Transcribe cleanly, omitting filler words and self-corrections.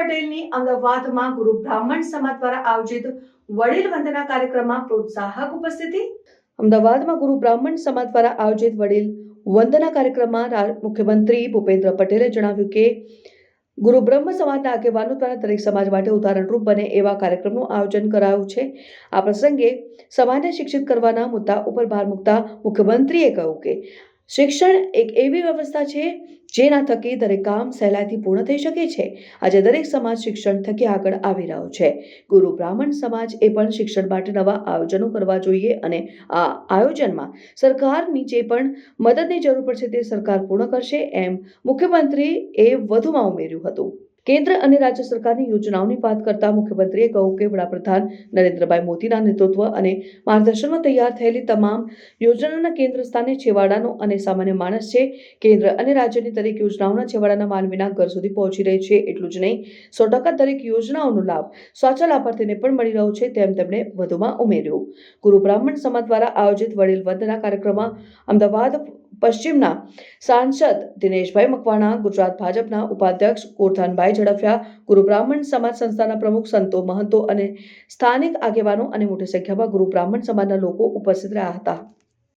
પટેલની અમદાવાદમાં ગુરુ બ્રાહ્મણ સમાજ દ્વારા આયોજિત વડીલ વંદના કાર્યક્રમમાં પ્રોત્સાહક ઉપસ્થિતિ. અમદાવાદમાં ગુરુ બ્રાહ્મણ સમાજ દ્વારા આયોજિત વડીલ વંદના કાર્યક્રમમાં મુખ્યમંત્રી ભૂપેન્દ્ર પટેલે જણાવ્યું કે ગુરુ બ્રહ્મ સમાજના આગેવાનો દ્વારા દરેક સમાજ માટે ઉદાહરણરૂપ બને એવા કાર્યક્રમનું આયોજન કરાયું છે. આ પ્રસંગે સમાજને શિક્ષિત કરવાના મુદ્દા ઉપર ભાર મૂકતા મુખ્યમંત્રીએ કહ્યું કે શિક્ષણ એક એવી વ્યવસ્થા છે જેના થકી દરેક કામ સહેલાઈથી પૂર્ણ થઈ શકે છે. આજે દરેક સમાજ શિક્ષણ થકી આગળ આવી રહ્યો છે. ગુરુ બ્રાહ્મણ સમાજ એ પણ શિક્ષણ માટે નવા આયોજનો કરવા જોઈએ અને આ આયોજનમાં સરકારની જે પણ મદદની જરૂર પડશે તે સરકાર પૂર્ણ કરશે એમ મુખ્યમંત્રીએ વધુમાં ઉમેર્યું હતું. કેન્દ્ર અને રાજ્ય સરકારની યોજનાઓની વાત કરતા મુખ્યમંત્રીએ કહ્યું કે વડાપ્રધાન નરેન્દ્રભાઈ મોદીના નેતૃત્વ અને માર્ગદર્શનમાં તૈયાર થયેલી તમામ યોજનાના કેન્દ્ર સ્થાને છેવાડાનો અને સામાન્ય માણસ છે. કેન્દ્ર અને રાજ્યની દરેક યોજનાઓના છેવાડાના માનવીના ઘર સુધી પહોંચી રહી છે. એટલું જ નહીં 100% દરેક યોજનાઓનો લાભ સાચા લાભાર્થીને પણ મળી રહ્યો છે તેમ તેમણે વધુમાં ઉમેર્યું. ગુરુ બ્રાહ્મણ સમાજ દ્વારા આયોજિત વડીલ વંદના કાર્યક્રમમાં અમદાવાદ પશ્ચિમના સાંસદ દિનેશભાઈ મકવાણા, ગુજરાત ભાજપના ઉપાધ્યક્ષ કોરધાનભાઈ ઝડફિયા, ગુરુ બ્રાહ્મણ સમાજ સંસ્થાના પ્રમુખ સંતો મહંતો અને સ્થાનિક આગેવાનો અને મોટી સંખ્યામાં ગુરુ બ્રાહ્મણ સમાજના લોકો ઉપસ્થિત રહ્યા હતા.